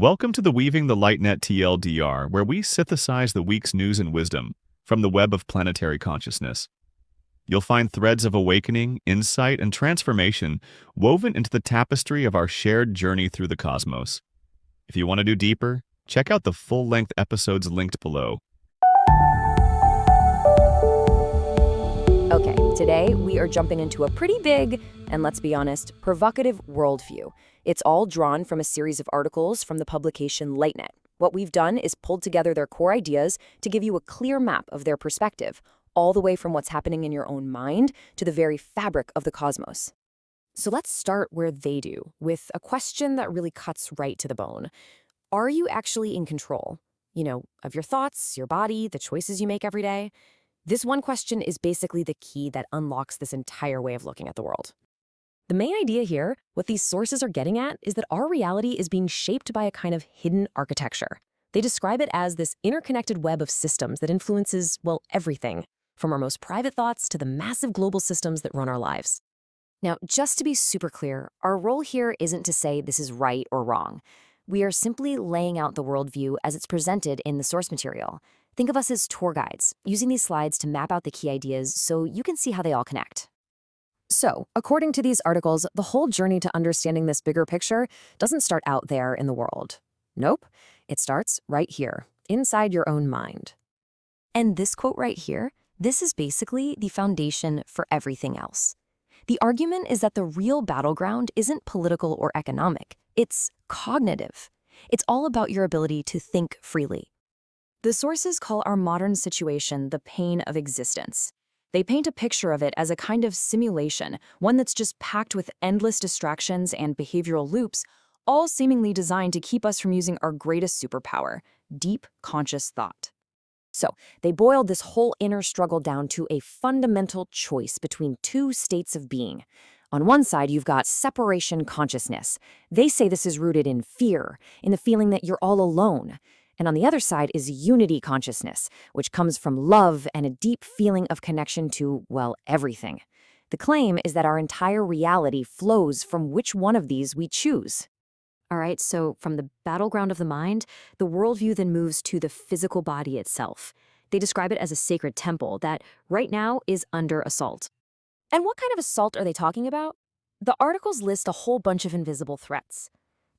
Welcome to the Weaving the Light Net TLDR, where we synthesize the week's news and wisdom from the web of planetary consciousness. You'll find threads of awakening, insight, and transformation woven into the tapestry of our shared journey through the cosmos. If you want to do deeper, check out the full-length episodes linked below. Okay, today we are jumping into a pretty big, and let's be honest, provocative worldview. It's all drawn from a series of articles from the publication LightNet. What we've done is pulled together their core ideas to give you a clear map of their perspective, all the way from what's happening in your own mind to the very fabric of the cosmos. So let's start where they do, with a question that really cuts right to the bone. Are you actually in control? Of your thoughts, your body, the choices you make every day? This one question is basically the key that unlocks this entire way of looking at the world. The main idea here, what these sources are getting at, is that our reality is being shaped by a kind of hidden architecture. They describe it as this interconnected web of systems that influences, well, everything, from our most private thoughts to the massive global systems that run our lives. Now, just to be super clear, our role here isn't to say this is right or wrong. We are simply laying out the worldview as it's presented in the source material. Think of us as tour guides, using these slides to map out the key ideas so you can see how they all connect. So, according to these articles, the whole journey to understanding this bigger picture doesn't start out there in the world. Nope, it starts right here, inside your own mind. And this quote right here, this is basically the foundation for everything else. The argument is that the real battleground isn't political or economic, it's cognitive. It's all about your ability to think freely. The sources call our modern situation the pain of existence. They paint a picture of it as a kind of simulation, one that's just packed with endless distractions and behavioral loops, all seemingly designed to keep us from using our greatest superpower, deep conscious thought. So, they boiled this whole inner struggle down to a fundamental choice between two states of being. On one side, you've got separation consciousness. They say this is rooted in fear, in the feeling that you're all alone. And on the other side is unity consciousness, which comes from love and a deep feeling of connection to, well, everything. The claim is that our entire reality flows from which one of these we choose. All right, so from the battleground of the mind, the worldview then moves to the physical body itself. They describe it as a sacred temple that, right now, is under assault. And what kind of assault are they talking about? The articles list a whole bunch of invisible threats.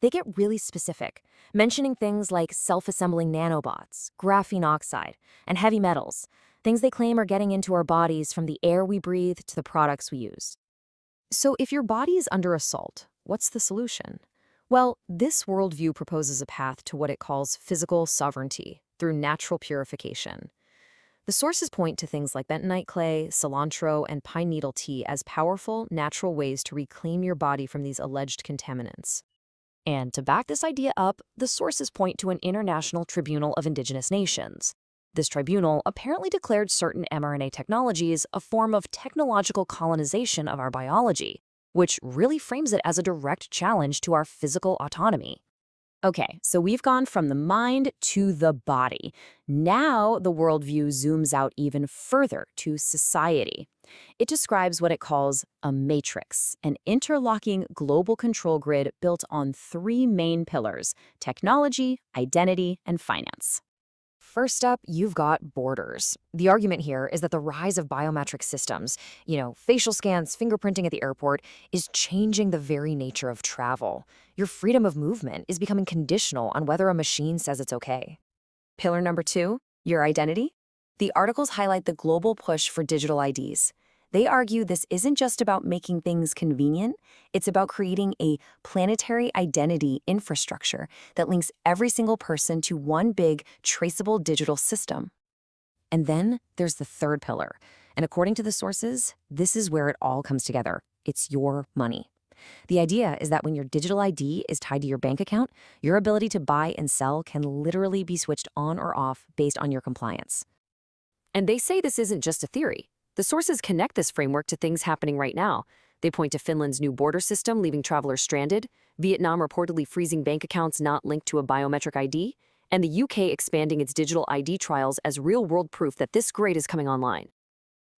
They get really specific, mentioning things like self-assembling nanobots, graphene oxide, and heavy metals, things they claim are getting into our bodies from the air we breathe to the products we use. So if your body is under assault, what's the solution? Well, this worldview proposes a path to what it calls physical sovereignty through natural purification. The sources point to things like bentonite clay, cilantro, and pine needle tea as powerful, natural ways to reclaim your body from these alleged contaminants. And to back this idea up, the sources point to an International Tribunal of Indigenous Nations. This tribunal apparently declared certain mRNA technologies a form of technological colonization of our biology, which really frames it as a direct challenge to our physical autonomy. Okay, so we've gone from the mind to the body. Now the worldview zooms out even further to society. It describes what it calls a matrix, an interlocking global control grid built on three main pillars: technology, identity, and finance. First up, you've got borders. The argument here is that the rise of biometric systems, facial scans, fingerprinting at the airport, is changing the very nature of travel. Your freedom of movement is becoming conditional on whether a machine says it's okay. Pillar number 2, your identity. The articles highlight the global push for digital IDs. They argue this isn't just about making things convenient, it's about creating a planetary identity infrastructure that links every single person to one big, traceable digital system. And then there's the third pillar. And according to the sources, this is where it all comes together. It's your money. The idea is that when your digital ID is tied to your bank account, your ability to buy and sell can literally be switched on or off based on your compliance. And they say this isn't just a theory. The sources connect this framework to things happening right now. They point to Finland's new border system leaving travelers stranded, Vietnam reportedly freezing bank accounts not linked to a biometric ID, and the UK expanding its digital ID trials as real-world proof that this grid is coming online.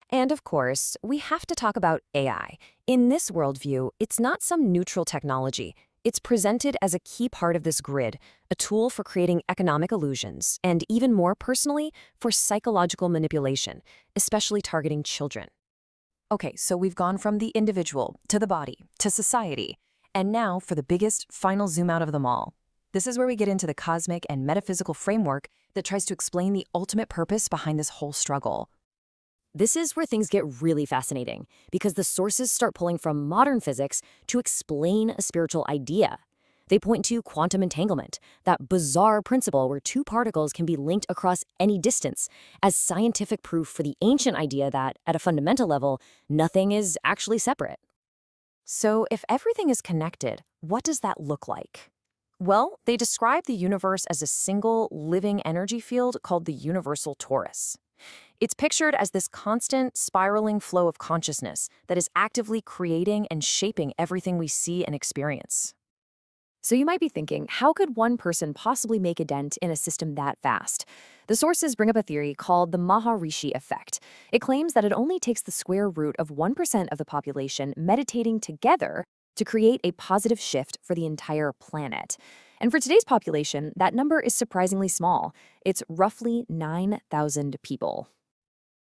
And of course, we have to talk about AI. In this worldview, it's not some neutral technology. It's presented as a key part of this grid, a tool for creating economic illusions, and even more personally, for psychological manipulation, especially targeting children. Okay, so we've gone from the individual to the body to society, and now for the biggest final zoom out of them all. This is where we get into the cosmic and metaphysical framework that tries to explain the ultimate purpose behind this whole struggle. This is where things get really fascinating, because the sources start pulling from modern physics to explain a spiritual idea. They point to quantum entanglement, that bizarre principle where two particles can be linked across any distance, as scientific proof for the ancient idea that, at a fundamental level, nothing is actually separate. So if everything is connected, what does that look like? Well, they describe the universe as a single living energy field called the universal torus. It's pictured as this constant, spiraling flow of consciousness that is actively creating and shaping everything we see and experience. So you might be thinking, how could one person possibly make a dent in a system that vast? The sources bring up a theory called the Maharishi effect. It claims that it only takes the square root of 1% of the population meditating together to create a positive shift for the entire planet. And for today's population, that number is surprisingly small. It's roughly 9,000 people.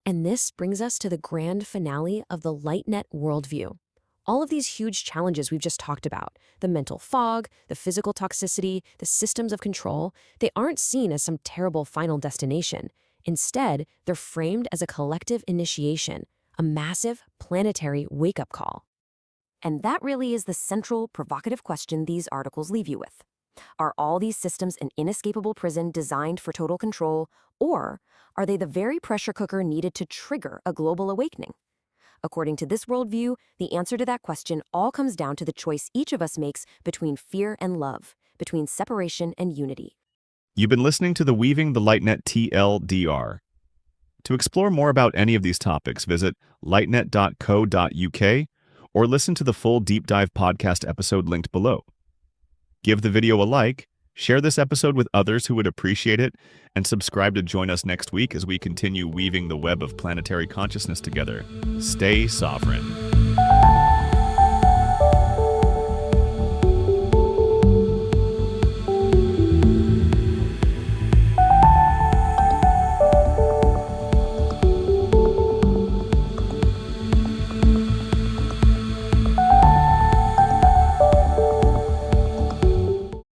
And this brings us to the grand finale of the LightNet worldview. All of these huge challenges we've just talked about, the mental fog, the physical toxicity, the systems of control, they aren't seen as some terrible final destination. Instead, they're framed as a collective initiation, a massive planetary wake-up call. And that really is the central, provocative question these articles leave you with. Are all these systems an inescapable prison designed for total control, or are they the very pressure cooker needed to trigger a global awakening? According to this worldview, the answer to that question all comes down to the choice each of us makes between fear and love, between separation and unity. You've been listening to the Weaving the LightNet TLDR. To explore more about any of these topics, visit lightnet.co.uk or listen to the full deep dive podcast episode linked below. Give the video a like, share this episode with others who would appreciate it, and subscribe to join us next week as we continue weaving the web of planetary consciousness together. Stay sovereign.